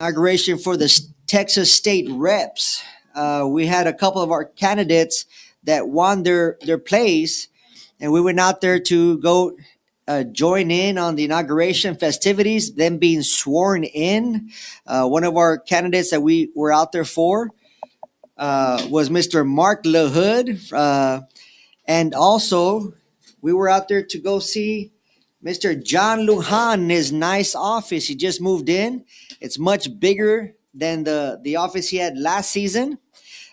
inauguration for the Texas state reps. We had a couple of our candidates that won their place, and we went out there to go join in on the inauguration festivities, them being sworn in. One of our candidates that we were out there for was Mr. Mark LaHood. And also, we were out there to go see Mr. John Lujan in his nice office. He just moved in. It's much bigger than the office he had last season.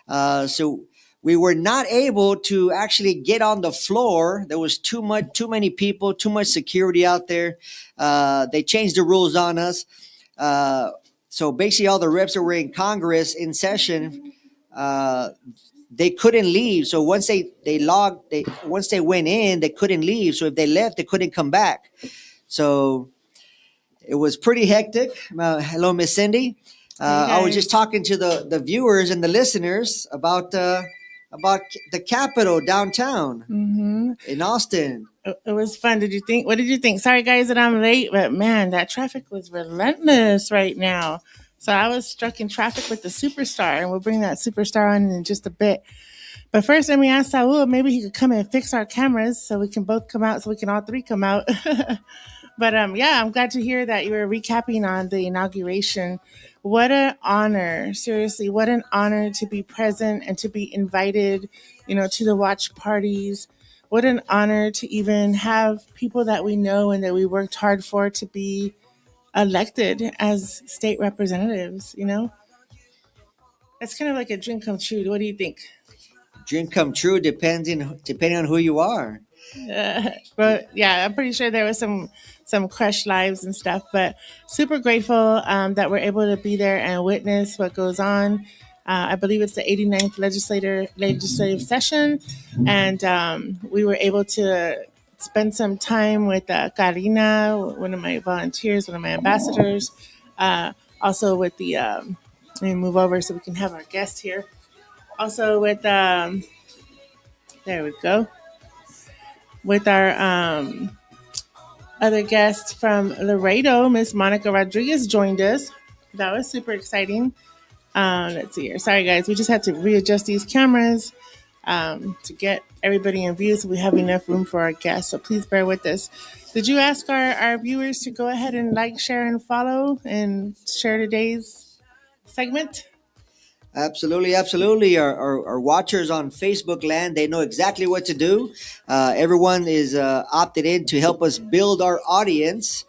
So we were not able to actually get on the floor. There was too many people, too much security out there. They changed the rules on us. So basically, all the reps that were in Congress in session, they couldn't leave. So once once they went in, they couldn't leave. So if they left, they couldn't come back. So it was pretty hectic. Hello, Miss Cyndi. I was just talking to the viewers and the listeners about the Capitol downtown in Austin. It was fun. What did you think? Sorry, guys, that I'm late, but man, that traffic was relentless right now. So I was stuck in traffic with the superstar, and we'll bring that superstar on in just a bit. But first, let me ask Saul, maybe he could come and fix our cameras so we can both come out, so we can all three come out. But yeah, I'm glad to hear that you were recapping on the inauguration. What an honor. Seriously, what an honor to be present and to be invited, to the watch parties. What an honor to even have people that we know and that we worked hard for to be elected as state representatives, It's kind of like a dream come true. What do you think? Dream come true depending on who you are. But yeah, I'm pretty sure there was some crushed lives and stuff, but super grateful that we're able to be there and witness what goes on. I believe it's the 89th legislative session, and we were able to spend some time with Karina, one of my volunteers, one of my ambassadors, also with the, let me move over so we can have our guest here. Also with, there we go, with our other guest from Laredo, Miss Monica Rodriguez joined us. That was super exciting. Let's see here. Sorry, guys. We just had to readjust these cameras to get everybody in view so we have enough room for our guests. So please bear with us. Did you ask our viewers to go ahead and like, share, and follow and share today's segment? Absolutely. Our watchers on Facebook land, they know exactly what to do. Everyone is opted in to help us build our audience.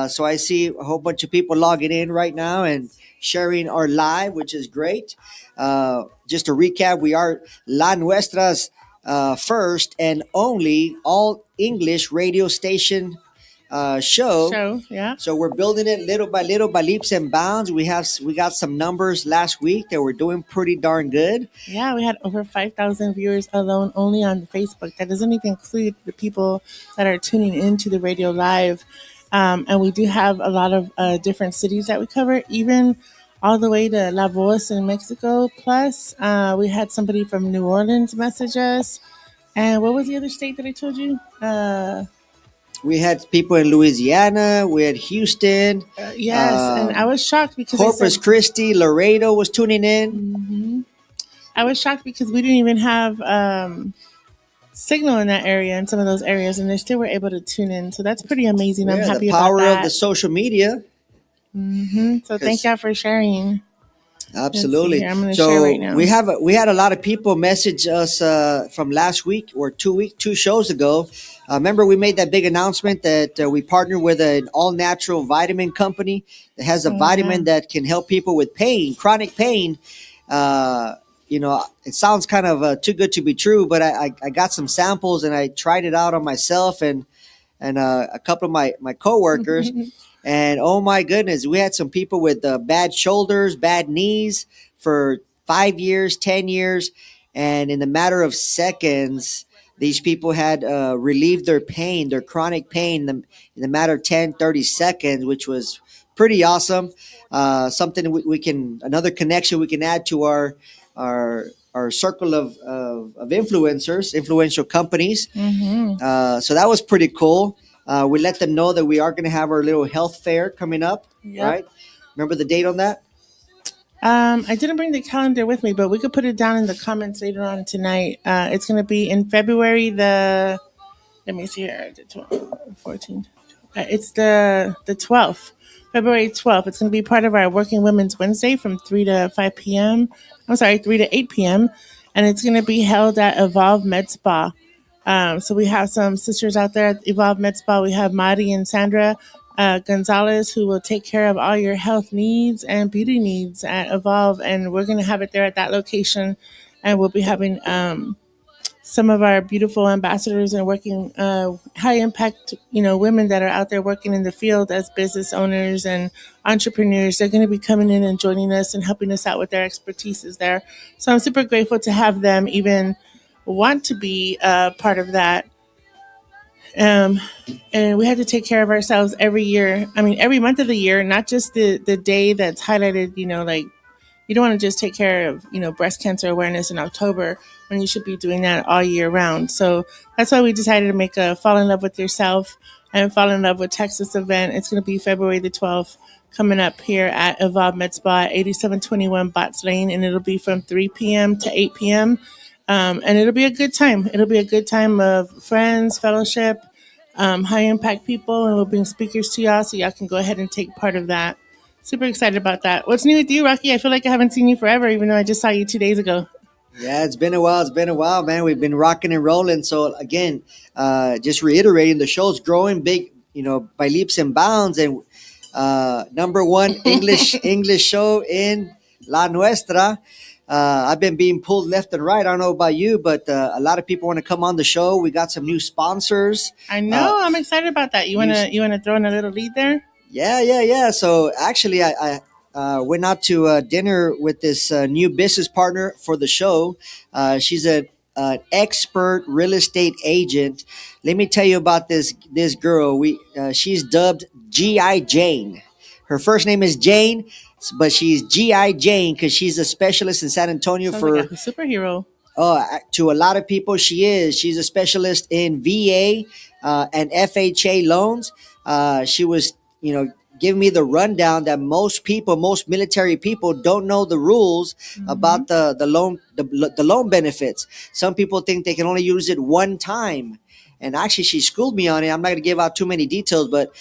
So I see a whole bunch of people logging in right now and sharing our live, which is great. Just to recap, we are La Nuestra's first and only all English radio station show. Yeah. So we're building it little by leaps and bounds. We got some numbers last week that we're doing pretty darn good. Yeah, we had over 5,000 viewers alone only on Facebook. That doesn't even include the people that are tuning into the radio live. And we do have a lot of different cities that we cover, even all the way to La Voz in Mexico. Plus, we had somebody from New Orleans message us. And what was the other state that I told you? We had people in Louisiana. We had Houston. Yes, and I was shocked because Corpus Christi, Laredo was tuning in. Mm-hmm. I was shocked because we didn't even have signal in that area, in some of those areas, and they still were able to tune in. So that's pretty amazing. I'm happy about that. The power of the social media. Mm-hmm. So thank y'all for sharing. Absolutely. I'm going to share right now. We had a lot of people message us from last week or 2 shows ago. Remember, we made that big announcement that we partnered with an all-natural vitamin company that has a vitamin that can help people with pain, chronic pain. It sounds kind of too good to be true, but I got some samples and I tried it out on myself and a couple of my coworkers. And oh my goodness, we had some people with bad shoulders, bad knees for 5 years, 10 years. And in the matter of seconds, these people had relieved their pain, their chronic pain in the matter of 10, 30 seconds, which was pretty awesome. Something another connection we can add to our circle of influencers, influential companies. Mm-hmm. So that was pretty cool. We let them know that we are going to have our little health fair coming up, right? Remember the date on that? I didn't bring the calendar with me, but we could put it down in the comments later on tonight. It's going to be in February the, let me see here, the 12th, 14th. It's the 12th, February 12th. It's going to be part of our Working Women's Wednesday from 3 to 5 p.m. I'm sorry, 3 to 8 p.m. And it's going to be held at Evolve Med Spa. So we have some sisters out there at Evolve Med Spa. We have Madi and Sandra Gonzalez, who will take care of all your health needs and beauty needs at Evolve. And we're going to have it there at that location. And we'll be having some of our beautiful ambassadors and working high impact, women that are out there working in the field as business owners and entrepreneurs. They're going to be coming in and joining us and helping us out with their expertise there. So I'm super grateful to have them even want to be part of that. Um, and we have to take care of ourselves every year. I mean, every month of the year, not just the day that's highlighted, like you don't want to just take care of, breast cancer awareness in October when you should be doing that all year round. So that's why we decided to make a Fall in Love with Yourself and Fall in Love with Texas event. It's going to be February the 12th coming up here at Evolve Med Spa at 8721 Bots Lane, and it'll be from 3 p.m. to 8 p.m. And it'll be a good time. It'll be a good time of friends, fellowship, high impact people, and we'll bring speakers to y'all so y'all can go ahead and take part of that. Super excited about that. What's new with you, Rocky? I feel like I haven't seen you forever, even though I just saw you 2 days ago. Yeah, it's been a while. It's been a while, man. We've been rocking and rolling. So again, just reiterating, the show's growing big, by leaps and bounds, and number one English show in La Nuestra. I've been being pulled left and right. I don't know about you, but a lot of people want to come on the show. We got some new sponsors. I know. I'm excited about that. You wanna throw in a little lead there? Yeah, yeah, yeah. So actually, I went out to dinner with this new business partner for the show. She's an expert real estate agent. Let me tell you about this girl. She's dubbed GI Jane. Her first name is Jane, but she's GI Jane because she's a specialist in San Antonio Sounds for like a superhero. to a lot of people, she is. She's a specialist in VA and FHA loans. She was, giving me the rundown that most military people don't know the rules about the loan benefits. Some people think they can only use it one time. And actually, she schooled me on it. I'm not going to give out too many details, but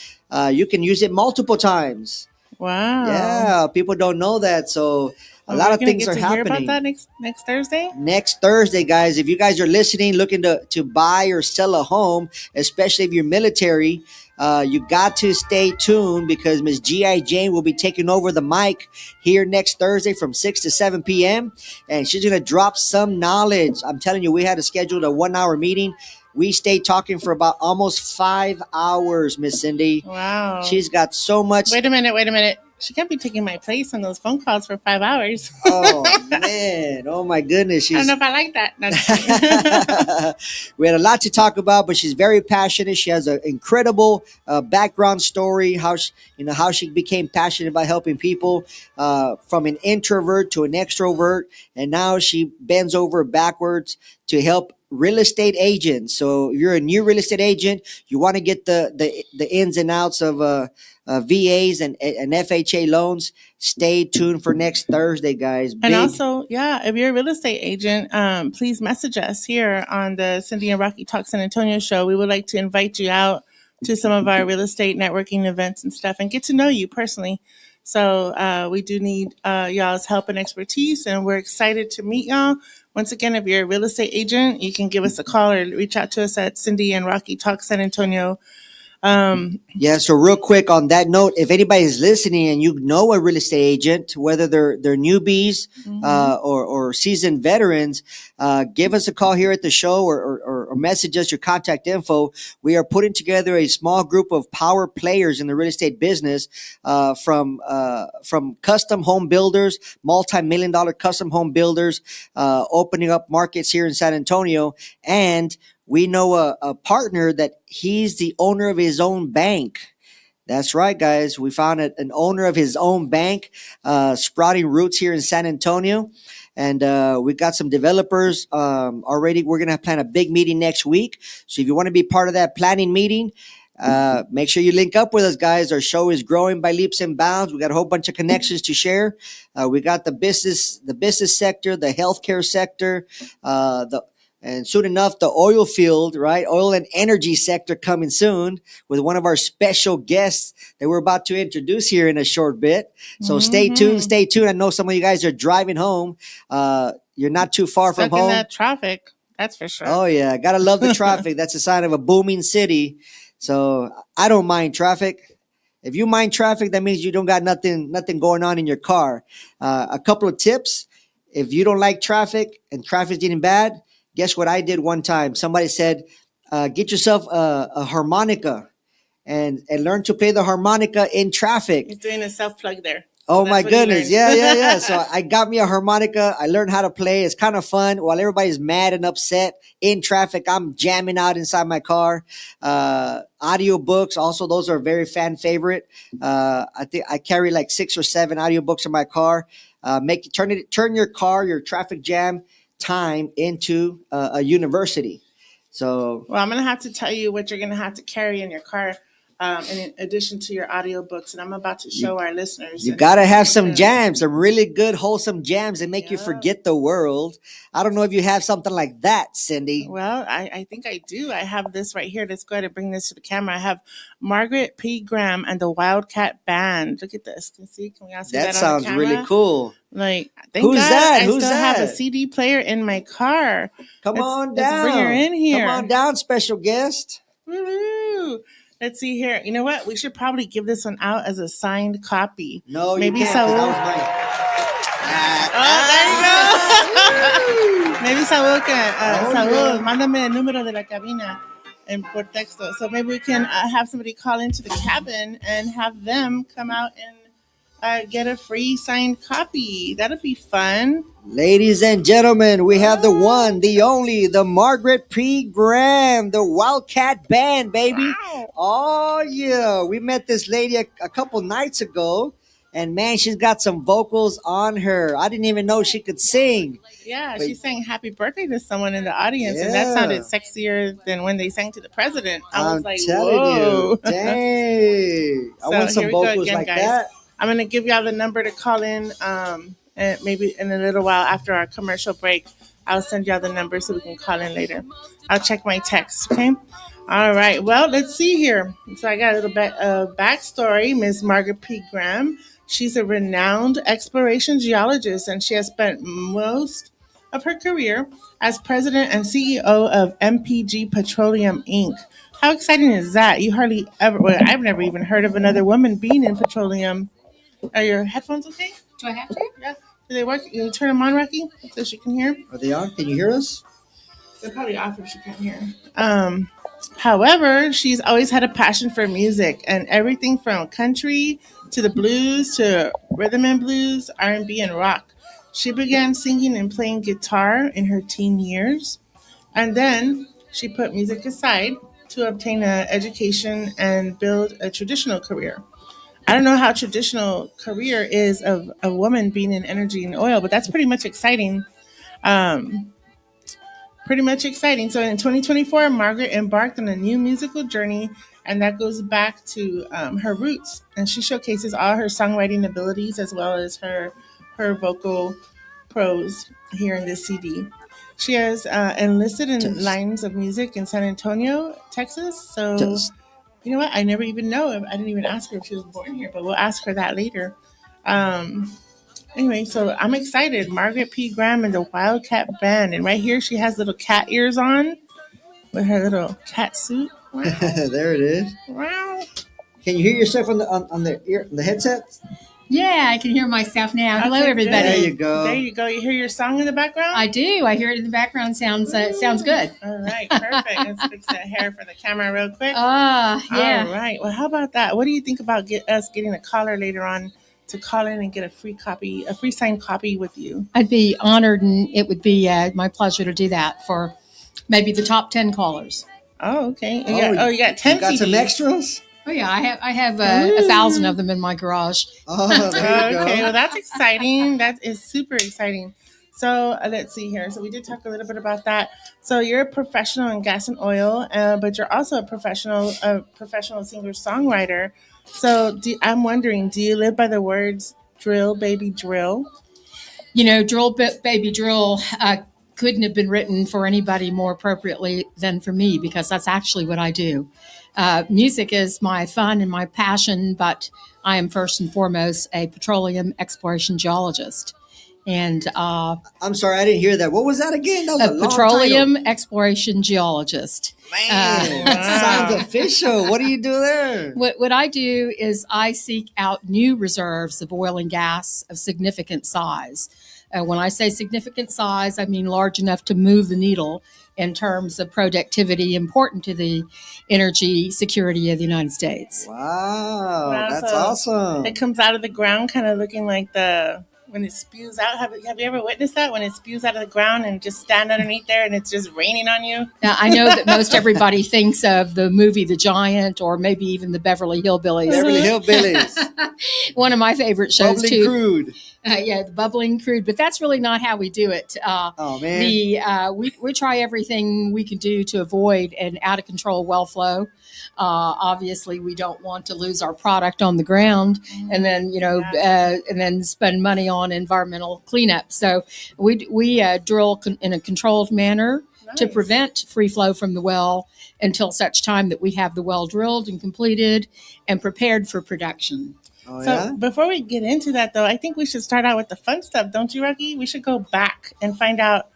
you can use it multiple times. Wow. Yeah, people don't know that. So a Well, lot we're of gonna things get are to hear about happening. that next Thursday. Next Thursday, guys. If you guys are listening, looking to buy or sell a home, especially if you're military, you got to stay tuned because Miss G.I. Jane will be taking over the mic here next Thursday from 6 to 7 p.m. And she's going to drop some knowledge. I'm telling you, we had to schedule a 1 hour meeting. We stayed talking for about almost 5 hours, Miss Cindy. Wow. She's got so much. Wait a minute. She can't be taking my place on those phone calls for 5 hours. Oh, man. Oh, my goodness. I don't She's know if I like that. No, just kidding. we had a lot to talk about, but she's very passionate. She has an incredible background story, how she became passionate about helping people from an introvert to an extrovert, and now she bends over backwards to help real estate agents. So if you're a new real estate agent, you want to get the ins and outs of VAs and FHA loans. Stay tuned for next Thursday, guys. And Big. also, yeah, if you're a real estate agent, please message us here on the Cyndi and Rocky Talk San Antonio show. We would like to invite you out to some of our real estate networking events and stuff and get to know you personally. So we do need y'all's help and expertise, and we're excited to meet y'all. Once again, if you're a real estate agent, you can give us a call or reach out to us at Cyndi and Rocky Talk San Antonio. Yeah, so real quick on that note, if anybody's listening and you know a real estate agent, whether they're newbies or seasoned veterans, give us a call here at the show or message us your contact info. We are putting together a small group of power players in the real estate business from custom home builders, multi-million-dollar custom home builders, opening up markets here in San Antonio, and we know a partner that he's the owner of his own bank. That's right, guys. We found an owner of his own bank, sprouting roots here in San Antonio. And we got some developers already. We're going to plan a big meeting next week. So if you want to be part of that planning meeting, Make sure you link up with us, guys. Our show is growing by leaps and bounds. We got a whole bunch of connections to share. We got the business sector, the healthcare sector, the and soon enough the oil field, right? Oil and energy sector coming soon with one of our special guests that we're about to introduce here in a short bit. So stay tuned, Mm-hmm. stay tuned. I know some of you guys are driving home. You're not too far from Stuck in home. that traffic. That's for sure. Oh yeah, gotta love the traffic. That's a sign of a booming city. So I don't mind traffic. If you mind traffic, that means you don't got nothing going on in your car. A couple of tips: if you don't like traffic and traffic's getting bad, guess what I did one time? Somebody said, "Get yourself a harmonica and learn to play the harmonica in traffic." He's doing a self plug there. Oh So my that's what he goodness. learned. Yeah. So I got me a harmonica. I learned how to play. It's kind of fun. While everybody's mad and upset in traffic, I'm jamming out inside my car. Audiobooks, also, those are very fan favorite. I think I carry like 6 or 7 audiobooks in my car. Turn your car, your traffic jam time into a university. So Well, I'm going to have to tell you what you're going to have to carry in your car in addition to your audiobooks. And I'm about to show our listeners. you And gotta have we're some gonna- jams, some really good, wholesome jams that make you Yeah. forget the world. I don't know if you have something like that, Cindy. Well, I think I do. I have this right here. Let's go ahead and bring this to the camera. I have Margaret P. Graham and the Wildcat Band. Look at this. Can we all see that That on the sounds camera? really cool. Like, thank Who's God that? I Who's still have a that? CD player in my car. Come on Let's down. bring her in here. Come on down, special guest. Woo-hoo. Let's see here. You know what? We should probably give this one out as a signed copy. No, Maybe you can't. 'Cause Saul. that Oh, there you go. Maybe Saul can. Oh, Saul, yeah. mándame el número de la cabina and por texto. So maybe we can have somebody call into the cabin and have them come out and get a free signed copy. That'll be fun. Ladies and gentlemen, we have the one, the only, the Margaret P. Graham, the Wildcat Band, baby. Wow. Oh, yeah. We met this lady a couple nights ago, and man, she's got some vocals on her. I didn't even know she could sing. Yeah, But- she sang happy birthday to someone in the audience, and Yeah. that sounded sexier than when they sang to the president. I was I'm like, telling whoa. you. Dang. I So want some here we go vocals again, like guys. that. I'm going to give y'all the number to call in, and maybe in a little while after our commercial break, I'll send y'all the number so we can call in later. I'll check my text, okay? All right. Well, let's see here. So I got a little bit of backstory. Miss Margaret P. Graham. She's a renowned exploration geologist, and she has spent most of her career as president and CEO of MPG Petroleum Inc. How exciting is that? You hardly ever, well, I've never even heard of another woman being in petroleum. Are your headphones okay? Do I have to? Yeah. Do they work? You turn them on, Rocky, so she can hear? Are they on? Can you hear us? They're probably off if she can't hear. However, she's always had a passion for music and everything from country to the blues to rhythm and blues, R&B, and rock. She began singing and playing guitar in her teen years, and then she put music aside to obtain an education and build a traditional career. I don't know how traditional career is of a woman being in energy and oil, but that's pretty much exciting. Um, Pretty much exciting. So in 2024, Margaret embarked on a new musical journey, and that goes back to her roots. And she showcases all her songwriting abilities as well as her vocal prose here in this CD. She has enlisted in Test. lines of music in San Antonio, Texas. So Test. you know what? I never even know. I didn't even ask her if she was born here, but we'll ask her that later. Um, Anyway, so I'm excited. Margaret P. Graham and the Wildcat Band. And right here, she has little cat ears on with her little cat suit. Wow. There it is. Wow. Can you hear yourself on the headset? Yeah, I can hear myself now. Hello, Okay, everybody. There you go. There you go. You hear your song in the background? I do. I hear it in the background. Sounds good. All right, perfect. Let's fix that hair for the camera real quick. Yeah. All right. Well, how about that? What do you think about us getting a caller later on to call in and get a free signed copy with you? I'd be honored, and it would be my pleasure to do that for maybe the top 10 callers. Oh, okay. You got 10 You got some CDs. extras? Oh yeah, I have 1,000 of them in my garage. Oh, there you Okay, go. well, that's exciting. That is super exciting. So let's see here. So we did talk a little bit about that. So you're a professional in gas and oil, but you're also a professional singer songwriter. So I'm wondering, do you live by the words "drill, baby, drill"? Drill Baby Drill couldn't have been written for anybody more appropriately than for me, because that's actually what I do. Music is my fun and my passion, but I am first and foremost a petroleum exploration geologist. And I'm sorry, I didn't hear that. What was that again? That was a a long petroleum title. exploration geologist. Man, that sounds official. What do you do there? What I do is I seek out new reserves of oil and gas of significant size. When I say significant size, I mean large enough to move the needle in terms of productivity important to the energy security of the United States. Wow, Wow, that's so awesome. it comes out of the ground, kind of looking like when it spews out. Have you ever witnessed that when it spews out of the ground and just stand underneath there and it's just raining on you? Now, I know that most everybody thinks of the movie The Giant, or maybe even the Beverly Hillbillies. Beverly Hillbillies. One of my favorite shows, Bubbling too. crude. Yeah, the bubbling crude, but that's really not how we do it. Oh, man. We try everything we can do to avoid an out of control well flow. Obviously, we don't want to lose our product on the ground, and then and then spend money on environmental cleanup. So we drill in a controlled manner to Nice. prevent free flow from the well until such time that we have the well drilled and completed and prepared for production. Oh, So yeah? before we get into that, though, I think we should start out with the fun stuff, don't you, Rocky? We should go back and find out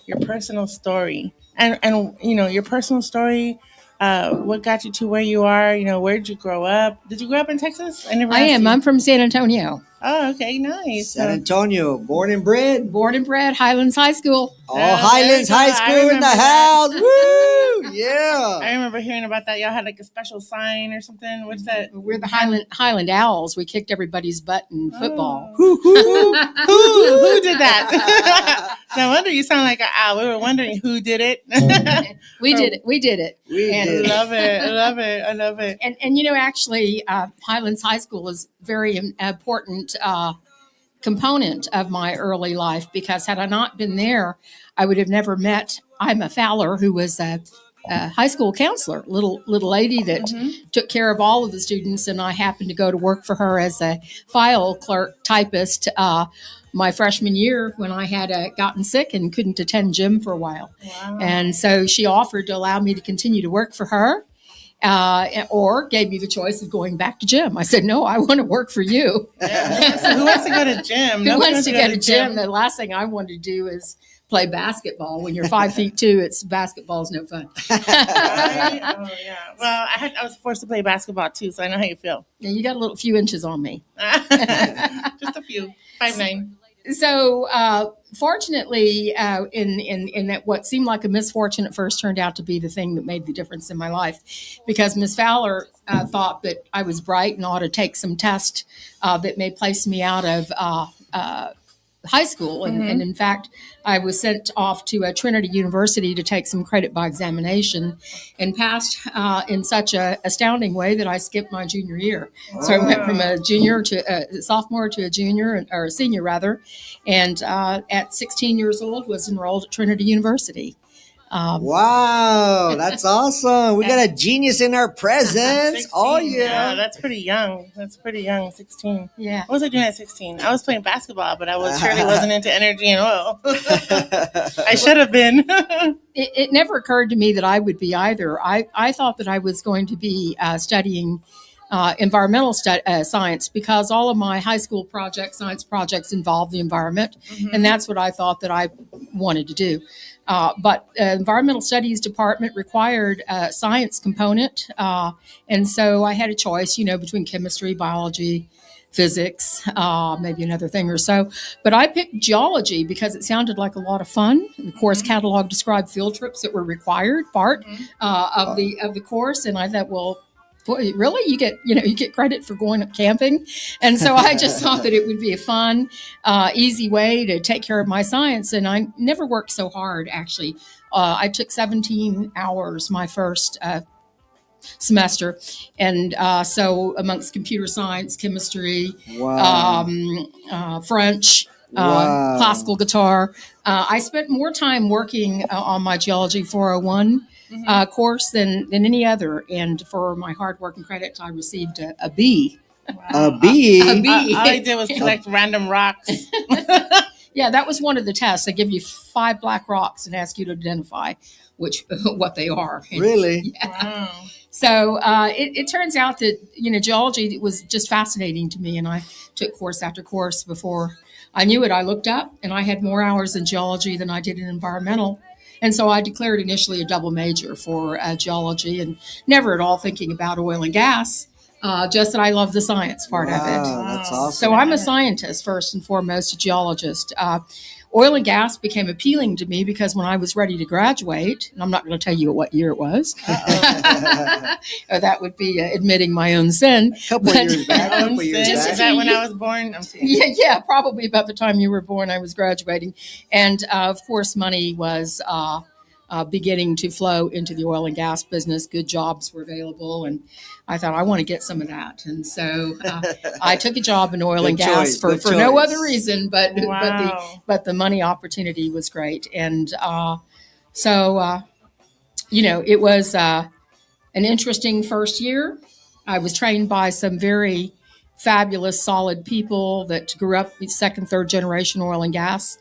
your personal story, and your personal story. What got you to where you are? Where did you grow up? Did you grow up in Texas? I never. I asked am. you. I'm from San Antonio. Oh, okay, nice. San Antonio, born and bred. Born and bred, Highlands High School. Oh, there Highlands you go. High I School in the remember house. that. Woo! I Yeah. remember hearing about that. Y'all had like a special sign or something. What's that? We're the Highland Owls. We kicked everybody's butt in football. Hoo, hoo, Who did that? No wonder you sound like an owl. We were wondering who did it. We did it. We did it. We And- did. Love it. I love it. I love it. And actually, Highlands High School is very important component of my early life, because had I not been there, I would have never met Ima Fowler, who was a high school counselor, little lady that took care of all of the students, and I happened to go to work for her as a file clerk typist my freshman year when I had gotten sick and couldn't attend gym for a while. Wow. And so she offered to allow me to continue to work for her, or gave me the choice of going back to gym. I said, no, I want to work for you. Yeah. Who wants to go to gym? Who Nobody wants to go to gym? The last thing I want to do is play basketball. When you're 5'2", it's basketball's no fun. Right? Oh yeah. Well, I was forced to play basketball too, so I know how you feel. Yeah, you got a few inches on me. Just a few. 5'9". So fortunately, in that what seemed like a misfortune at first turned out to be the thing that made the difference in my life, because Miss Fowler thought that I was bright and ought to take some test that may place me out of high school. And in fact, I was sent off to Trinity University to take some credit by examination, and passed in such a astounding way that I skipped my junior year. So I went from a junior to a sophomore to a junior, or a senior rather, and at 16 years old was enrolled at Trinity University. Wow, that's awesome. We got a genius in our presence. 16. Oh, yeah. That's pretty young. 16. Yeah. What was I doing at 16? I was playing basketball, but I surely wasn't into energy and oil. I should have been. It never occurred to me that I would be either. I thought that I was going to be studying environmental science, because all of my high school science projects involved the environment, and that's what I thought that I wanted to do. But environmental studies department required a science component, and so I had a choice, between chemistry, biology, physics, maybe another thing or so. But I picked geology because it sounded like a lot of fun. The course catalog described field trips that were required part of the course, and I thought, well, boy, really? You get credit for going camping? And so I just thought that it would be a fun, easy way to take care of my science. And I never worked so hard, actually. I took 17 hours my first semester. And so amongst computer science, chemistry, Wow. French, Wow. classical guitar. I spent more time working on my Geology 401 course than any other. And for my hard work and credit, I received a B. A Wow. A bee. B. All I did was collect random rocks. Yeah, that was one of the tests. They give you 5 black rocks and ask you to identify what they are. Really? Wow. So it turns out that geology was just fascinating to me, and I took course after course before I knew it. I looked up, and I had more hours in geology than I did in environmental, and so I declared initially a double major for geology, and never at all thinking about oil and gas. Just that I love the science part of it. Wow, that's Wow. awesome. So I'm a scientist first and foremost, a geologist. Oil and gas became appealing to me because when I was ready to graduate, and I'm not going to tell you what year it was, that would be admitting my own sin. Couple of years back. Couple of years Just a Is back. that when I was born? I'm kidding. Yeah, probably about the time you were born, I was graduating. And of course, money was beginning to flow into the oil and gas business. Good jobs were available. And I thought, I want to get some of that. And so I took a job in oil Good and gas choice, for good no choice. other reason, Wow. but the money opportunity was great. And so it was an interesting first year. I was trained by some very fabulous, solid people that grew up with second, third generation oil and gas.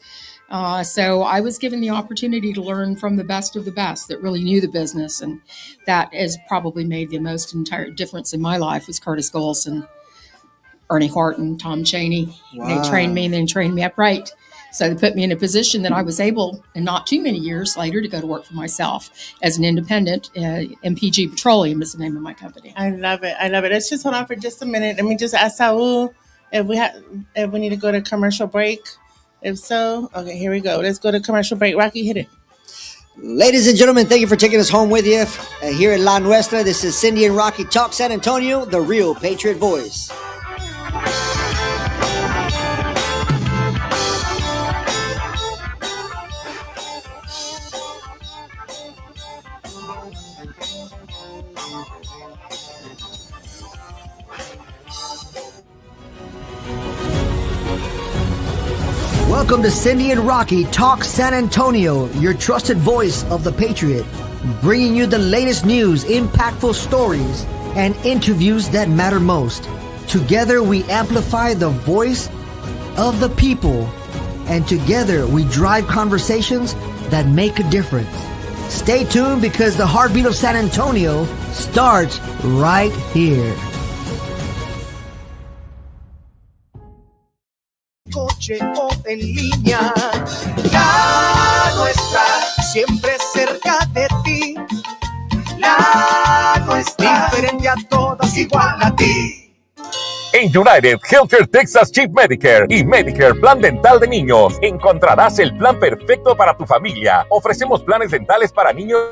So I was given the opportunity to learn from the best of the best that really knew the business, and that has probably made the most entire difference in my life was Curtis Golson, Ernie Horton, Tom Cheney. Wow. They trained me and then trained me up right. So they put me in a position that I was able, and not too many years later, to go to work for myself as an independent. MPG Petroleum is the name of my company. I love it. I love it. Let's just hold on for just a minute. Let me just ask Saul if we need to go to commercial break. If so, okay, here we go. Let's go to commercial break. Rocky, hit it. Ladies and gentlemen, thank you for taking us home with you here at La Nuestra. This is Cyndi and Rocky Talk San Antonio, the real Patriot voice. Welcome to Cyndi and Rocky Talk San Antonio, your trusted voice of the Patriot, bringing you the latest news, impactful stories, and interviews that matter most. Together we amplify the voice of the people, and together we drive conversations that make a difference. Stay tuned because the heartbeat of San Antonio starts right here. Coche o en línea, la nuestra, siempre cerca de ti. La nuestra, diferente a todas, igual a ti. En United Healthcare Texas Chip Medicare y Medicare Plan Dental de Niños encontrarás el plan perfecto para tu familia. Ofrecemos planes dentales para niños.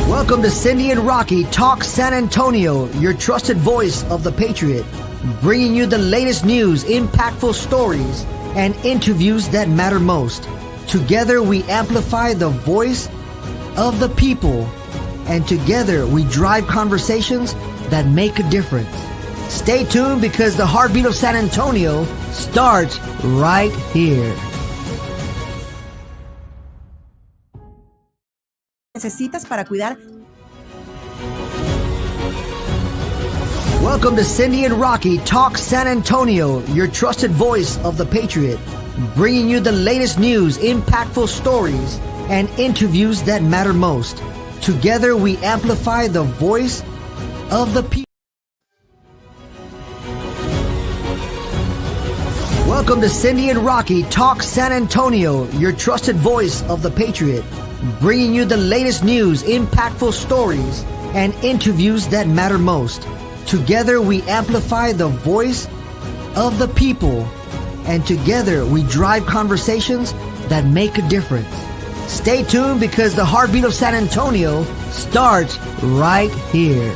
Welcome to Cyndi and Rocky Talk San Antonio, your trusted voice of the Patriot, bringing you the latest news, impactful stories, and interviews that matter most. Together we amplify the voice of the people, and together we drive conversations that make a difference. Stay tuned because the heartbeat of San Antonio starts right here. Necesitas para cuidar. Welcome to Cyndi and Rocky Talk San Antonio, your trusted voice of the Patriot, bringing you the latest news, impactful stories, and interviews that matter most. Together we amplify the voice of the people. Welcome to Cyndi and Rocky Talk San Antonio, your trusted voice of the Patriot, bringing you the latest news, impactful stories, and interviews that matter most. Together we amplify the voice of the people, and together we drive conversations that make a difference. Stay tuned because the heartbeat of San Antonio starts right here.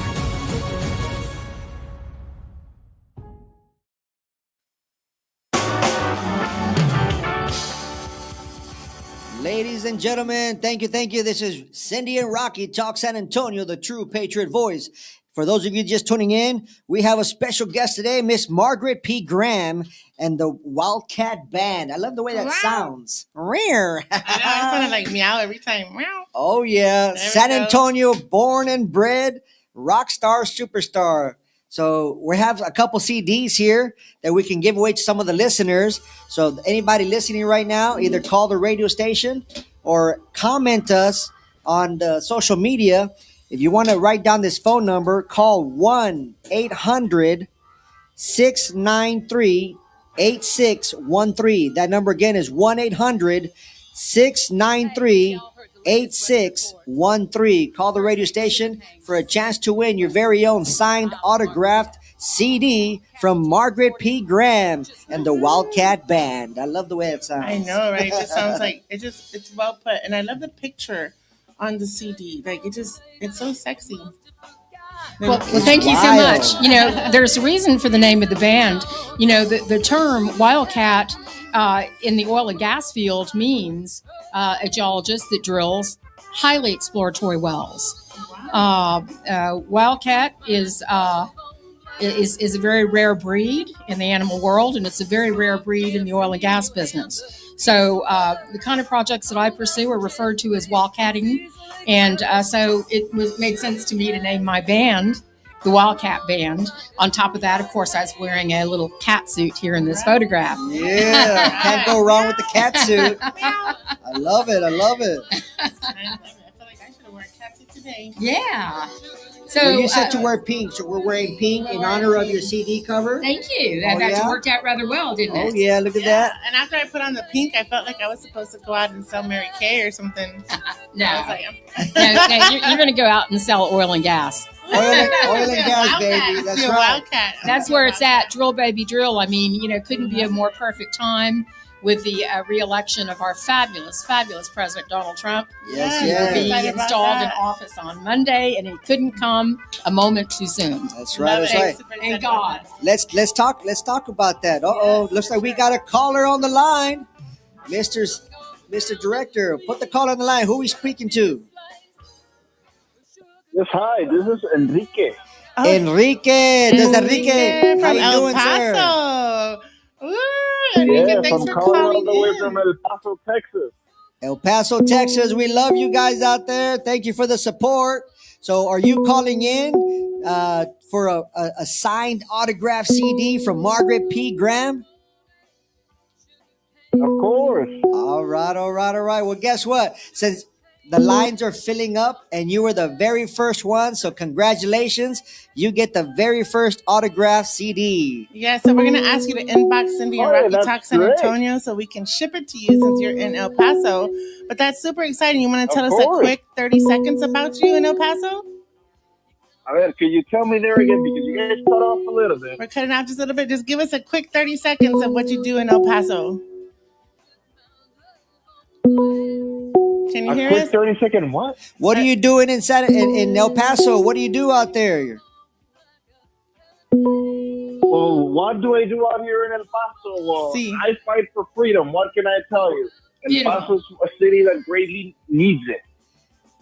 Ladies and gentlemen, thank you. This is Cyndi and Rocky Talk San Antonio, the true Patriot voice. For those of you just tuning in, we have a special guest today, Miss Margaret P. Graham and the Wildcat Band. I love the way that sounds. Rare. I know, I sounded like meow every time. Meow. Oh, yeah. There we San go. Antonio, born and bred, rock star, superstar. So we have a couple CDs here that we can give away to some of the listeners. So anybody listening right now, either call the radio station or comment us on the social media. If you want to write down this phone number, call 1-800-693-8613. That number again is 1-800-693-8613. Call the radio station for a chance to win your very own signed autographed CD from Margaret P. Graham and the Wildcat Band. I love the way it sounds. I know, right? It just sounds like it's well put, and I love the picture on the CD. Like it's so sexy. Well, thank you so wild. much. There's a reason for the name of the band. The term wildcat in the oil and gas field means a geologist that drills highly exploratory wells. Wildcat is a very rare breed in the animal world, and it's a very rare breed in the oil and gas business. So the kind of projects that I pursue are referred to as wildcatting. And so it made sense to me to name my band the Wildcat Band. On top of that, of course, I was wearing a little cat suit here in this photograph. Yeah, can't go wrong with the cat suit. I love it. I love it. I feel like I should have worn a cat suit today. Yeah. So Well, you said to wear pink, so we're wearing pink in honor of your CD cover. Thank you. That Oh, yeah? worked out rather well, didn't Oh it? yeah, look at that. And after I put on the pink, I felt like I was supposed to go out and sell Mary Kay or something. No. I was like, No, you're going to go out and sell oil and gas. Oil and gas, baby. That's You're a right. wildcat. That's where it's at. Drill, baby, drill. I mean, couldn't be a more perfect time with the re-election of our fabulous, fabulous President Donald Trump. Yes, He will yes. be Excited about installed in that. office on Monday, and he couldn't come a moment too soon. That's right. That's right. Thank God. Let's talk about that. Uh-oh. Looks like we got a caller on the line. Mr. Director, put the caller on the line. Who are we speaking to? Yes, hi. This is Enrique. Enrique. This is Enrique. How from you El doing, sir? Paso. Woo, Enrique, Yes, thanks I'm for calling all calling the way in. from El Paso, Texas. El Paso, Texas. We love you guys out there. Thank you for the support. So are you calling in for a signed autograph CD from Margaret P. Graham? Of course. All right. Well, guess what? Since the lines are filling up and you were the very first one, so congratulations. You get the very first autograph CD. Yeah, so we're going to ask you to inbox Cyndi and Oh, Rocky that's Talk San great. Antonio so we can ship it to you since you're in El Paso. But that's super exciting. You want to tell Of us a course. quick 30 seconds about you in El Paso? I mean, can you tell me there again? Because you guys cut off a little bit. We're cutting out just a little bit. Just give us a quick 30 seconds of what you do in El Paso. Can you A hear quick us? 30-second what? What are you doing in El Paso? What do you do out there? Well, what do I do out here in El Paso? Well, See. I fight for freedom. What can I tell you? El Beautiful. Paso is a city that greatly needs it.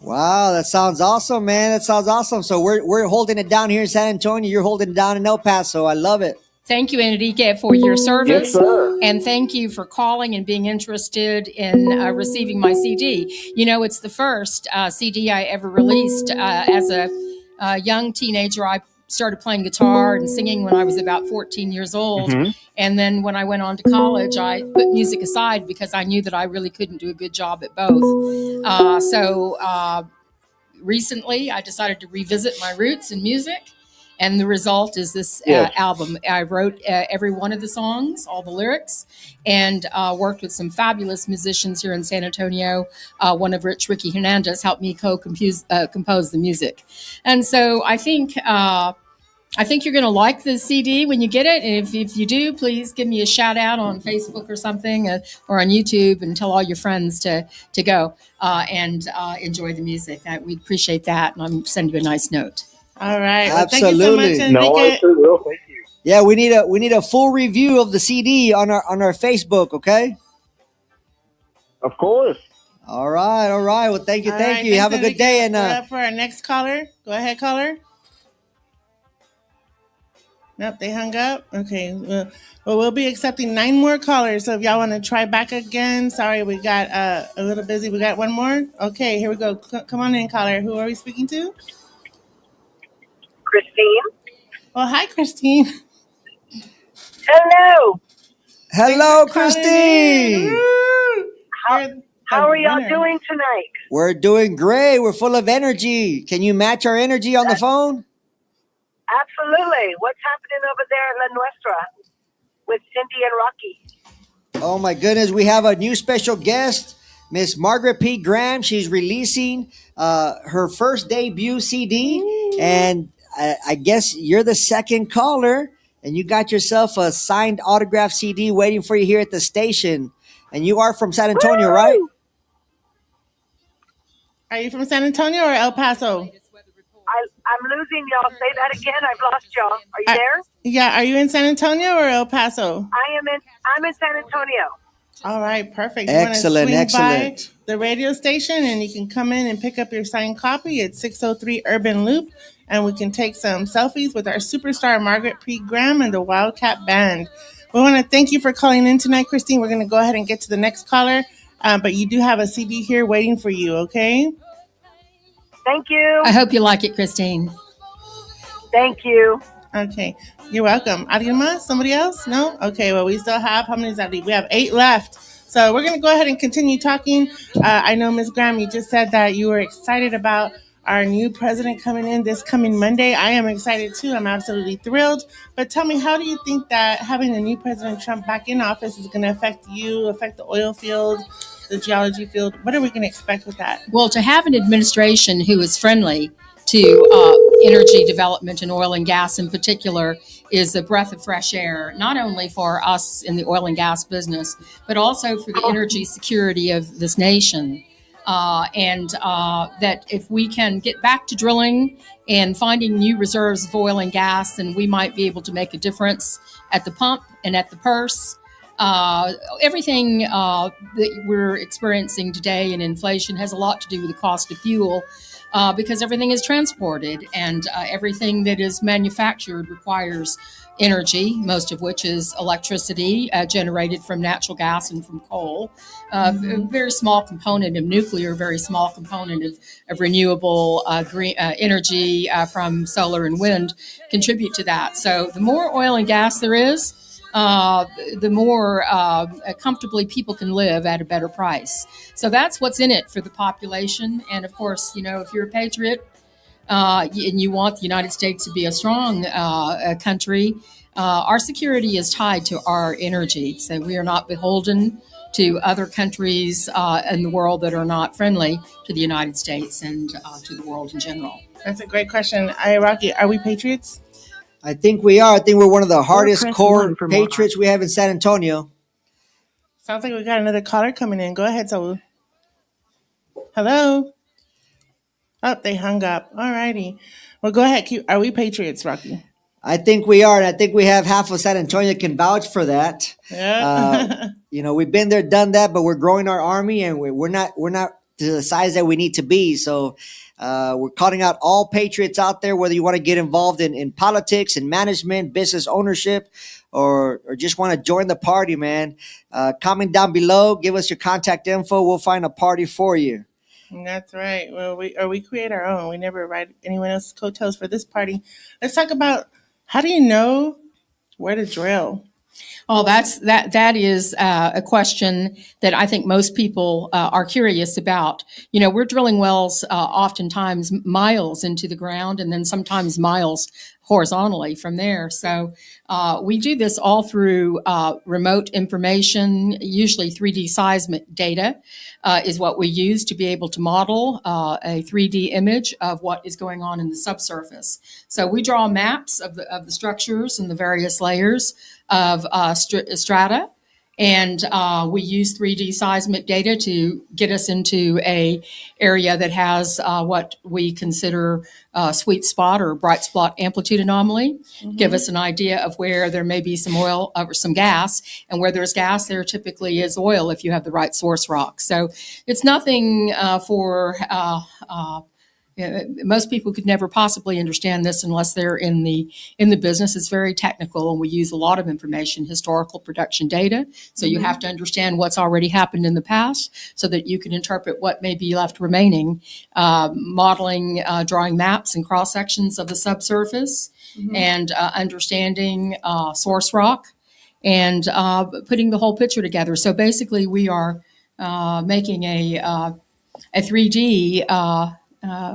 Wow, that sounds awesome, man. That sounds awesome. So we're holding it down here in San Antonio. You're holding it down in El Paso. I love it. Thank you, Enrique, for your service. Yes, sir. And thank you for calling and being interested in receiving my CD. It's the first CD I ever released. As a young teenager, I started playing guitar and singing when I was about 14 years old. Mhm. And then when I went on to college, I put music aside because I knew that I really couldn't do a good job at both. So recently, I decided to revisit my roots in music. And the result is this Yes. album. I wrote every one of the songs, all the lyrics, and worked with some fabulous musicians here in San Antonio. One of which, Ricky Hernandez, helped me compose the music. And so I think you're going to like the CD when you get it. And if you do, please give me a shout out on Facebook or something, or on YouTube, and tell all your friends to go and enjoy the music. We'd appreciate that, and I'm sending you a nice note. All right. Well, Absolutely. thank you so much, No, I Enrique. sure will. Thank you. Yeah, we need a full review of the CD on our Facebook, okay? Of course. All right. Well, thank you. All right, Have a thanks, good day. And We're up for our next caller. Go ahead, caller. Nope, they hung up. Okay. Well, we'll be accepting 9 more callers. So if y'all want to try back again, sorry, we got a little busy. We got one more. Okay, here we go. Come on in, caller. Who are we speaking to? Christine. Well, hi, Christine. Hello. Thanks Hello, for calling in. Christine. Woo! How, You're the how are y'all winner. doing tonight? We're doing great. We're full of energy. Can you match our energy on the phone? Absolutely. What's happening over there in La Nuestra with Cyndi and Rocky? Oh my goodness, we have a new special guest, Miss Margaret P. Graham. She's releasing her first debut CD, and I guess you're the second caller, and you got yourself a signed autograph CD waiting for you here at the station. And you are from San Antonio, Woo! right? Are you from San Antonio or El Paso? I'm losing y'all. Say that again. I've lost y'all. Are you there? Yeah, are you in San Antonio or El Paso? I'm in San Antonio. All right, perfect. Excellent, you want to swing excellent. by the radio station and you can come in and pick up your signed copy at 603 Urban Loop, and we can take some selfies with our superstar Margaret P. Graham and the Wildcat Band. We want to thank you for calling in tonight, Christine. We're going to go ahead and get to the next caller, but you do have a CD here waiting for you, okay? Thank you. I hope you like it, Christine. Thank you. Okay, you're welcome. ¿Alguien más? Somebody else? No? Okay, well, we still have, how many does that leave? We have 8 left. So we're going to go ahead and continue talking. I know, Ms. Graham, you just said that you were excited about our new president coming in this coming Monday. I am excited too. I'm absolutely thrilled. But tell me, how do you think that having the new President Trump back in office is going to affect you, affect the oil field, the geology field? What are we going to expect with that? Well, to have an administration who is friendly to energy development and oil and gas in particular is a breath of fresh air, not only for us in the oil and gas business, but also for the energy security of this nation. And that if we can get back to drilling and finding new reserves of oil and gas, then we might be able to make a difference at the pump and at the purse. Everything that we're experiencing today in inflation has a lot to do with the cost of fuel. Because everything is transported and everything that is manufactured requires energy, most of which is electricity generated from natural gas and from coal. A very small component of nuclear, very small component of renewable green energy from solar and wind contribute to that. So the more oil and gas there is, the more comfortably people can live at a better price. So that's what's in it for the population. And of course, if you're a patriot and you want the United States to be a strong country, our security is tied to our energy. So we are not beholden to other countries in the world that are not friendly to the United States and to the world in general. That's a great question. Rocky, are we patriots? I think we are. I think we're one of the hardest core patriots we have in San Antonio. Sounds like we got another caller coming in. Go ahead, Saul. Hello? Oh, they hung up. All righty. Well, go ahead. Are we patriots, Rocky? I think we are, and I think we have half of San Antonio can vouch for that. Yeah. We've been there, done that, but we're growing our army, and we're not to the size that we need to be. So we're calling out all patriots out there, whether you want to get involved in politics and management, business ownership, or just want to join the party, man. Comment down below, give us your contact info. We'll find a party for you. That's right. Well, we create our own. We never ride anyone else's coattails for this party. Let's talk about, how do you know where to drill? Oh, that is a question that I think most people are curious about. We're drilling wells oftentimes miles into the ground and then sometimes miles horizontally from there. So we do this all through remote information, usually 3D seismic data is what we use to be able to model a 3D image of what is going on in the subsurface. So we draw maps of the structures and the various layers of strata, and we use 3D seismic data to get us into a area that has what we consider sweet spot or bright spot amplitude anomaly. Give us an idea of where there may be some oil or some gas, and where there's gas, there typically is oil if you have the right source rock. So it's nothing for most people could never possibly understand this unless they're in the business. It's very technical, and we use a lot of information, historical production data. So you have to understand what's already happened in the past so that you can interpret what may be left remaining. Modeling, drawing maps and cross sections of the subsurface, and understanding source rock, and putting the whole picture together. So basically, we are making a 3D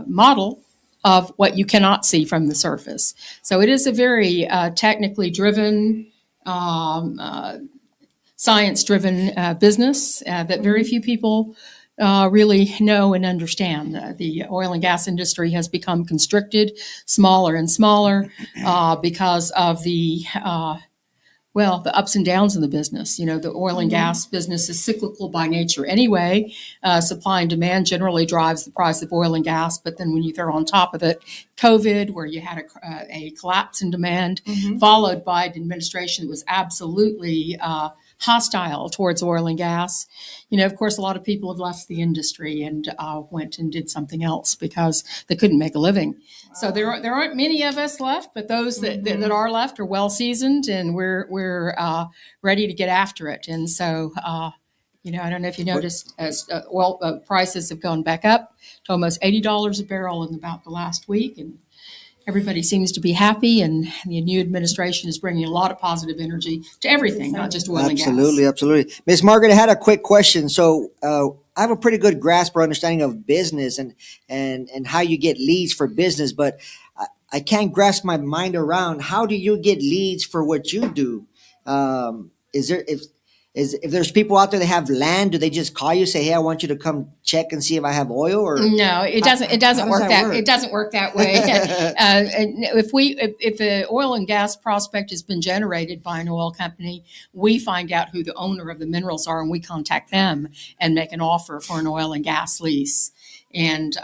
model of what you cannot see from the surface. So it is a very technically driven, science-driven business that very few people really know and understand. The oil and gas industry has become constricted, smaller and smaller, because of the ups and downs in the business. The oil and gas business is cyclical by nature anyway. Supply and demand generally drives the price of oil and gas. But then when you throw on top of it COVID, where you had a collapse in demand, followed by an administration that was absolutely hostile towards oil and gas, of course, a lot of people have left the industry and went and did something else because they couldn't make a living. So there aren't many of us left, but those that are left are well seasoned, and we're ready to get after it. And so, I don't know if you noticed, as oil prices have gone back up to almost $80 a barrel in about the last week, and everybody seems to be happy, and the new administration is bringing a lot of positive energy to everything, not just oil and gas. Absolutely. Miss Margaret, I had a quick question. So I have a pretty good grasp or understanding of business and how you get leads for business, but I can't grasp my mind around how do you get leads for what you do? If there's people out there that have land, do they just call you, say, "Hey, I want you to come check and see if I have oil"? Or no, it doesn't. It doesn't work that. Work? It doesn't work that way. If the oil and gas prospect has been generated by an oil company, we find out who the owner of the minerals are, and we contact them and make an offer for an oil and gas lease. And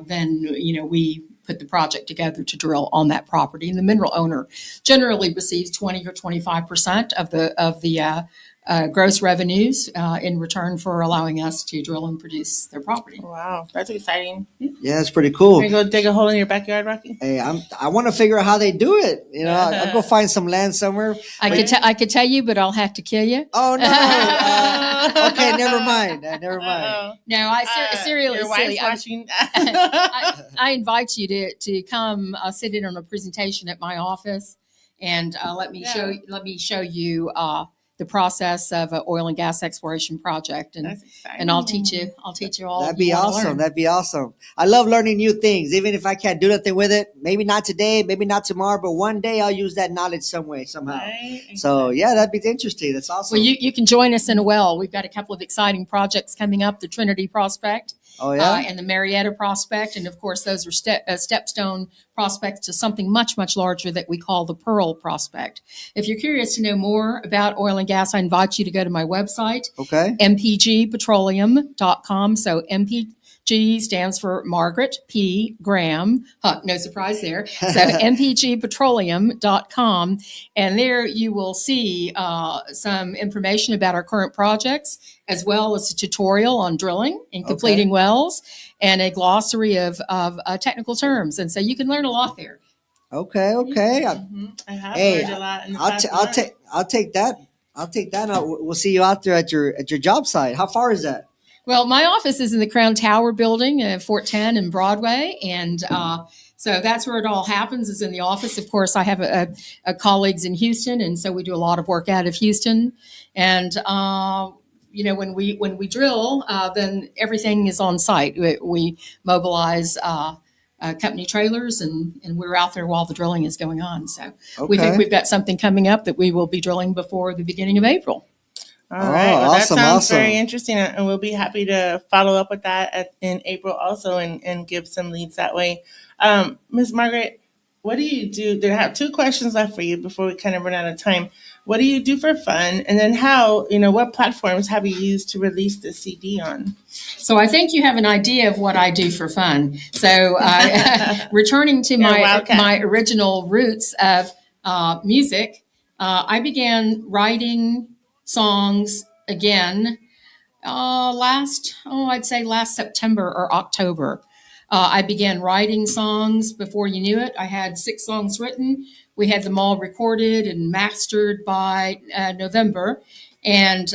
then we put the project together to drill on that property, and the mineral owner generally receives 20 or 25% of the gross revenues in return for allowing us to drill and produce their property. Wow, that's exciting. Yeah, that's pretty cool. Can you go dig a hole in your backyard, Rocky? Hey, I want to figure out how they do it. I'll go find some land somewhere. I could tell you, but I'll have to kill you. Oh no! Okay, never mind. No, seriously, your wife's watching. I invite you to come sit in on a presentation at my office, and let me show you the process of an oil and gas exploration project, and I'll teach you all. That'd be awesome. That'd be awesome. I love learning new things, even if I can't do nothing with it. Maybe not today, maybe not tomorrow, but one day I'll use that knowledge some way, somehow. Right. So yeah, that'd be interesting. That's awesome. Well, you can join us in a well. We've got a couple of exciting projects coming up: the Trinity Prospect. Oh, yeah? And the Marietta Prospect. And of course, those are stepstone prospects to something much, much larger that we call the Pearl Prospect. If you're curious to know more about oil and gas, I invite you to go to my website, mpgpetroleum.com. So MPG stands for Margaret P. Graham. No surprise there. So mpgpetroleum.com. And there you will see some information about our current projects, as well as a tutorial on drilling and completing wells, and a glossary of technical terms. And so you can learn a lot there. Okay. I have learned a lot in the past month. I'll take that. We'll see you out there at your job site. How far is that? Well, my office is in the Crown Tower building, Fort 10 and Broadway, and so that's where it all happens, is in the office. Of course, I have a colleagues in Houston, and so we do a lot of work out of Houston. And when we drill, then everything is on site. We mobilize company trailers, and we're out there while the drilling is going on. So we think we've got something coming up that we will be drilling before the beginning of April. All right. Well, awesome, that sounds awesome. very interesting, and we'll be happy to follow up with that in April also, and give some leads that way. Ms. Margaret, what do you do? I have two questions left for you before we kind of run out of time. What do you do for fun? And then what platforms have you used to release the CD on? So I think you have an idea of what I do for fun. So returning to my original roots of music, I began writing songs again last September or October. I began writing songs before you knew it. I had 6 songs written. We had them all recorded and mastered by November. And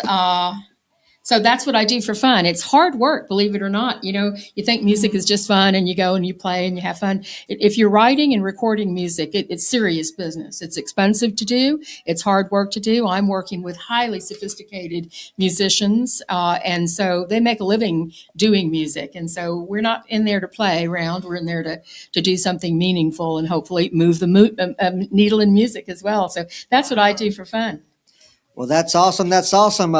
so that's what I do for fun. It's hard work, believe it or not. You think music is just fun and you go and you play and you have fun. If you're writing and recording music, it's serious business. It's expensive to do. It's hard work to do. I'm working with highly sophisticated musicians, and so they make a living doing music. And so we're not in there to play around. We're in there to do something meaningful and hopefully move the needle in music as well. So that's what I do for fun. Well, that's awesome. That's awesome.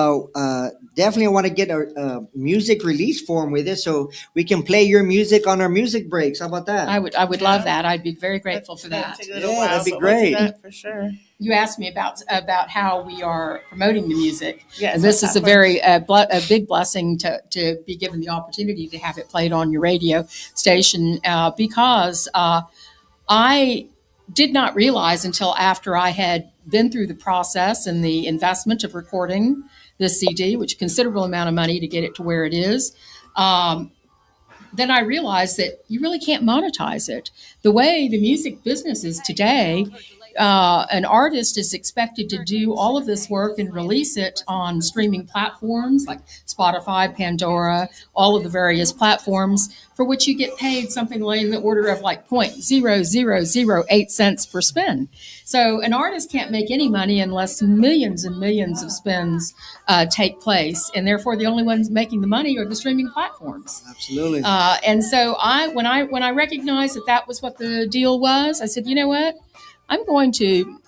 Definitely want to get a music release form with it so we can play your music on our music breaks. How about that? I would love that. I'd be very grateful for that. Take a little while, that'd be but we'll do great. that for sure. You asked me about how we are promoting the music. Yes, And this what is a very a big blessing to be given the opportunity to have it played on your radio station, because I did not realize until after I had been through the process and the investment of recording this CD, which is a considerable amount of money to get it to where it is. Then I realized that you really can't monetize it. The way the music business is today, an artist is expected to do all of this work and release it on streaming platforms like Spotify, Pandora, all of the various platforms, for which you get paid something like in the order of like 0.0008 cents per spin. So an artist can't make any money unless millions and millions of spins take place, and therefore the only ones making the money are the streaming platforms. Absolutely. And so when I recognized that was what the deal was, I said, you know what, I'm going to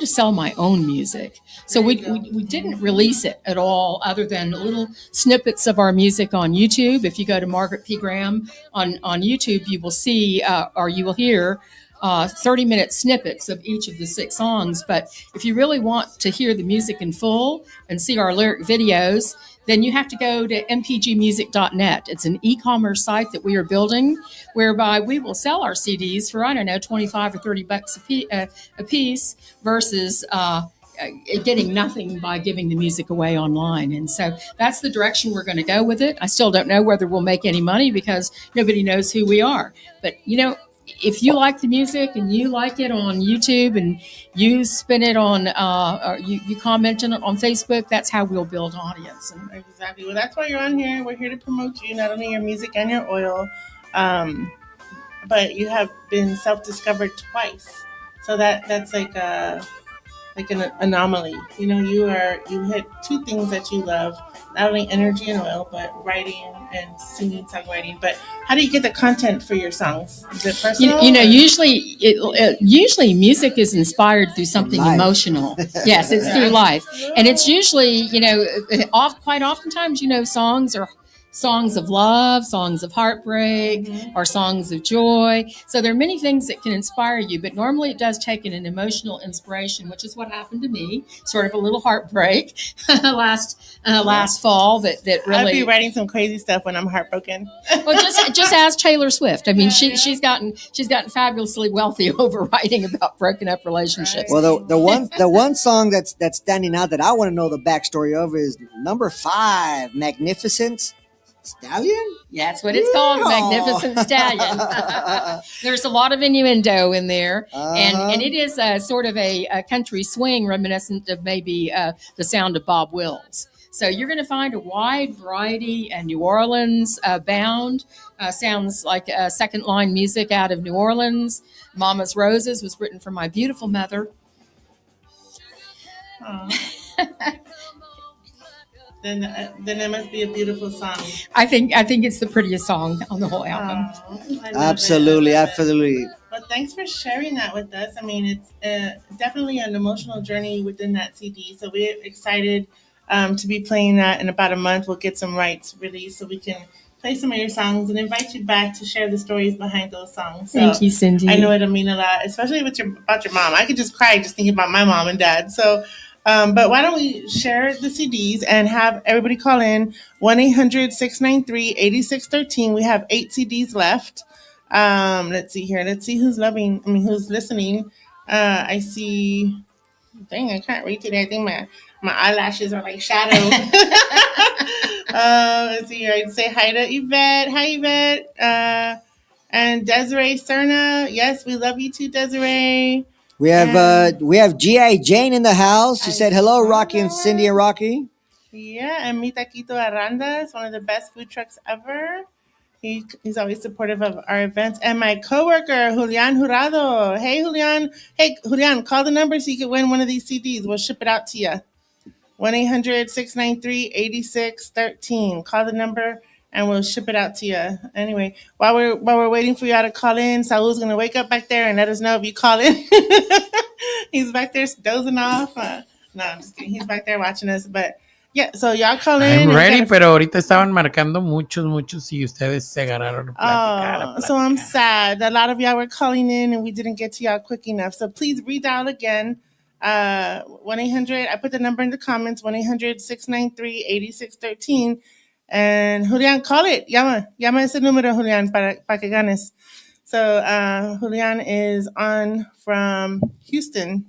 sell my own music. So we didn't release it at all, other than little snippets of our music on YouTube. If you go to Margaret P. Graham on YouTube, you will see or you will hear 30-minute snippets of each of the 6 songs. But if you really want to hear the music in full and see our lyric videos, then you have to go to mpgmusic.net. It's an e-commerce site that we are building, whereby we will sell our CDs for, I don't know, 25 or 30 bucks a piece versus getting nothing by giving the music away online. And so that's the direction we're going to go with it. I still don't know whether we'll make any money because nobody knows who we are. But, if you like the music and you like it on YouTube and you spin it on, or you comment on it on Facebook, that's how we'll build audience. And Exactly. Well, that's why you're on here. We're here to promote you, not only your music and your oil, but you have been self-discovered twice. So that's like an anomaly. You hit 2 things that you love, not only energy and oil, but writing and singing, songwriting. But how do you get the content for your songs? Is it personal? Usually music is inspired through something Life. emotional. Yes, it's through life, and it's usually quite oftentimes songs are songs of love, songs of heartbreak, or songs of joy. So there are many things that can inspire you, but normally it does take an emotional inspiration, which is what happened to me. Sort of a little heartbreak last fall that really. I'd be writing some crazy stuff when I'm heartbroken. Well, just ask Taylor Swift. I mean, she's gotten fabulously wealthy over writing about broken up relationships. Well, the one song that's standing out that I want to know the backstory of is number 5, Magnificent Stallion? Yeah, that's what it's called, Magnificent Stallion. There's a lot of innuendo in there, and it is a sort of a country swing reminiscent of maybe the sound of Bob Wills. So you're going to find a wide variety, and New Orleans bound sounds like second line music out of New Orleans. Mama's Roses was written for my beautiful mother. Then it must be a beautiful song. I think it's the prettiest song on the whole album. Absolutely. Well, thanks for sharing that with us. I mean, it's definitely an emotional journey within that CD. So we're excited to be playing that in about a month. We'll get some rights released so we can play some of your songs and invite you back to share the stories behind those songs. So Thank you, Cyndi. I know it'll mean a lot, especially about your mom. I could just cry just thinking about my mom and dad. So. But why don't we share the CDs and have everybody call in 1-800-693-8613. We have 8 CDs left. Let's see here. Let's see who's listening. I see. Dang, I can't read today. I think my eyelashes are like shadow. Let's see here. I'd say hi to Yvette. Hi, Yvette. And Desiree Serna. Yes, we love you too, Desiree. And We have GI Jane in the house. She I said hello, saw Rocky and Cindy and that. Rocky. Yeah, and Mi Taquito Aranda is one of the best food trucks ever. He's always supportive of our events. And my coworker, Julian Jurado. Hey, Julian. Hey, Julian, call the number so you can win one of these CDs. We'll ship it out to you. 1-800-693-8613. Call the number and we'll ship it out to you. Anyway, while we're waiting for y'all to call in, Saul's gonna wake up back there and let us know if you call in. He's back there dozing off. No, I'm just kidding. He's back there watching us. But yeah, so y'all call in. I'm ready, pero ahorita estaban marcando muchos y ustedes se agarraron a platicar. So I'm sad that a lot of y'all were calling in and we didn't get to y'all quick enough. So please redial again. 1-800, I put the number in the comments, 1-800-693-8613. And Julian, call it. Llama ese número, Julian, para que ganes. So Julian is on from Houston.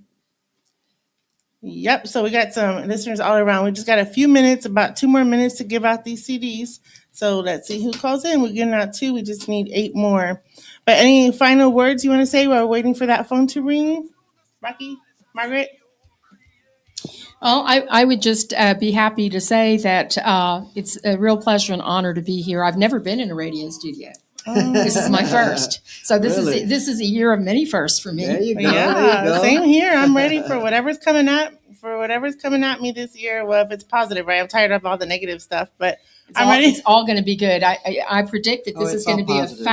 Yep. So we got some listeners all around. We just got a few minutes, about 2 more minutes to give out these CDs. So let's see who calls in. We're getting out 2. We just need 8 more. But any final words you want to say while we're waiting for that phone to ring? Rocky? Margaret? Well, I would just be happy to say that it's a real pleasure and honor to be here. I've never been in a radio studio. This is my first. So this is a year of many firsts for me. There you go. Yeah, there you go. same here. I'm ready for whatever's coming at me this year. Well, if it's positive, right? I'm tired of all the negative stuff, but I'm ready. It's all going to be good. I predict that this is going to be positive.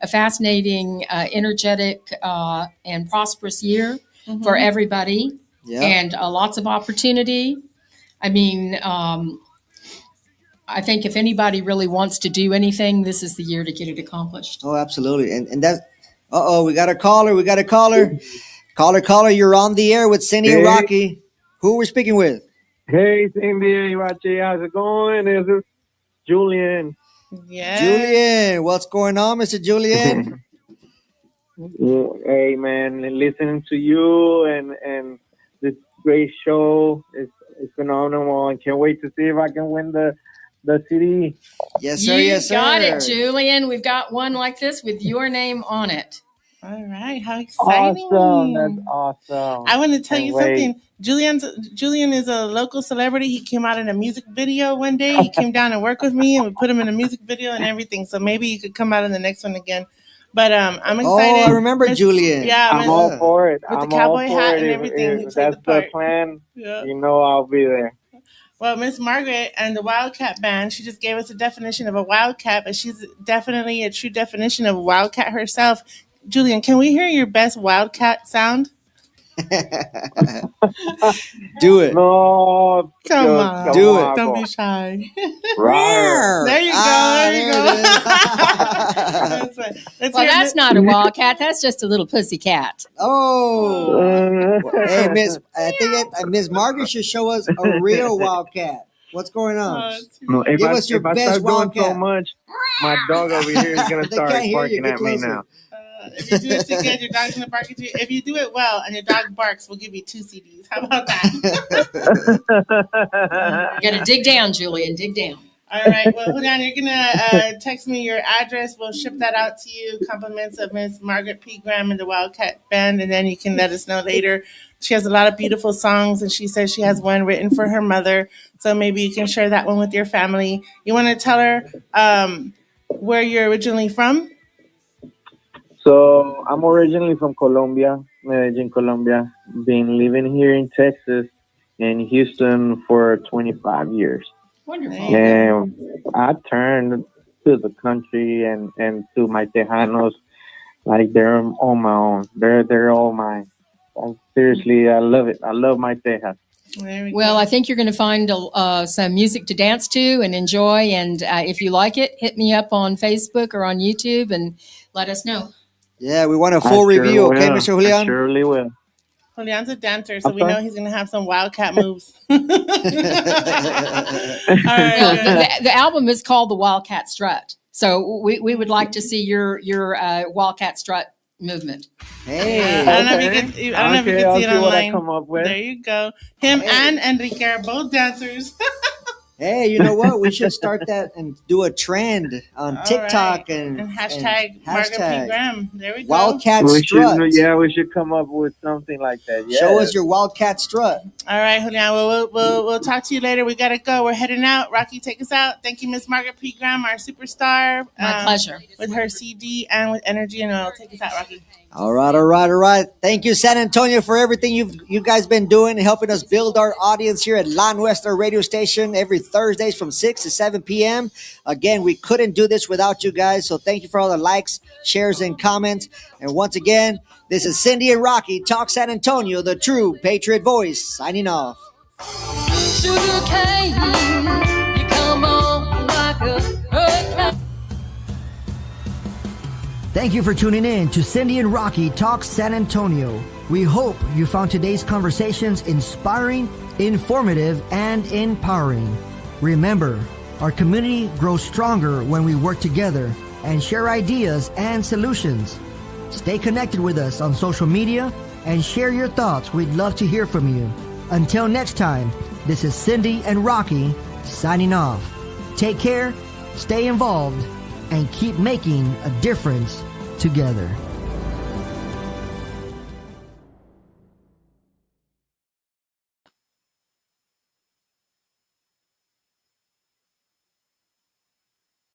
a fascinating, energetic, and prosperous year for everybody, and lots of opportunity. I mean, I think if anybody really wants to do anything, this is the year to get it accomplished. Oh, absolutely. And that's, we got a caller. Caller, you're on the air with Cindy and Rocky. Who we're speaking with? Hey, Cindy and Rocky, how's it going? This is Julian. Yeah. Julian, what's going on, Mr. Julian? Hey, man, listening to you and this great show is phenomenal. And can't wait to see if I can win the CD. Yes, sir. You Yes, sir. got it, Julian. We've got one like this with your name on it. All right, how exciting! Awesome, that's awesome. I want to tell you something. Julian is a local celebrity. He came out in a music video one day. He came down and worked with me, and we put him in a music video and everything. So maybe you could come out in the next one again. But I'm excited. Oh, I remember Julian. Yeah, I'm all for it. With the cowboy hat and everything. If that's the plan, I'll be there. Well, Miss Margaret and the Wildcat Band, she just gave us a definition of a wildcat, but she's definitely a true definition of a wildcat herself. Julian, can we hear your best wildcat sound? Do it. No. Come on. Do it. Don't be shy. There you go. That's right. That's not a wildcat. That's just a little pussy cat. Oh. Hey, Miss Margaret should show us a real wildcat. What's going on? If Give I us your start best doing wildcat. so much, my dog over here is going to start barking at me now. If you do it together, your dog's going to bark at you. If you do it well and your dog barks, we'll give you 2 CDs. How about that? You got to dig down, Julian. Dig down. All right. Well, Julian, you're going to text me your address. We'll ship that out to you. Compliments of Miss Margaret P. Graham and the Wildcat Band. And then you can let us know later. She has a lot of beautiful songs, and she says she has one written for her mother. So maybe you can share that one with your family. You want to tell her where you're originally from? So I'm originally from Colombia, Medellin, Colombia. Been living here in Texas and Houston for 25 years. Wonderful. And I turned to the country and to my Tejanos like they're on my own. They're all mine. Seriously, I love it. I love my Tejas. Well, I think you're going to find some music to dance to and enjoy. And if you like it, hit me up on Facebook or on YouTube and let us know. Yeah, we want a full review, okay, Mr. Julian? I surely will. Julian's a dancer, so we know he's going to have some wildcat moves. Well, the album is called The Wildcat Strut. So we would like to see your Wildcat Strut movement. Hey. I don't know if you can see it online. Come up with. There you go. Him and Enrique are both dancers. Hey, you know what? We should start that and do a trend on All TikTok right. And and hashtag Margaret P. hashtag Graham. There we go. Wildcat We should, Strut. we should come up with something like that. Show us Yes. your Wildcat Strut. All right, Julian. We'll talk to you later. We gotta go. We're heading out. Rocky, take us out. Thank you, Miss Margaret P. Graham, our superstar. My pleasure. With her CD and with Energy and Oil. Take us out, Rocky. All right. Thank you, San Antonio, for everything you guys been doing and helping us build our audience here at La Nuestra radio station every Thursdays from 6 to 7 p.m. Again, we couldn't do this without you guys, so thank you for all the likes, shares, and comments. And once again, this is Cyndi and Rocky, Talk San Antonio, the true Patriot voice, signing off. Sugar cane, you come on like a hurricane. Thank you for tuning in to Cyndi and Rocky Talk San Antonio. We hope you found today's conversations inspiring, informative, and empowering. Remember, our community grows stronger when we work together and share ideas and solutions. Stay connected with us on social media and share your thoughts. We'd love to hear from you. Until next time, this is Cyndi and Rocky signing off. Take care, stay involved, and keep making a difference together.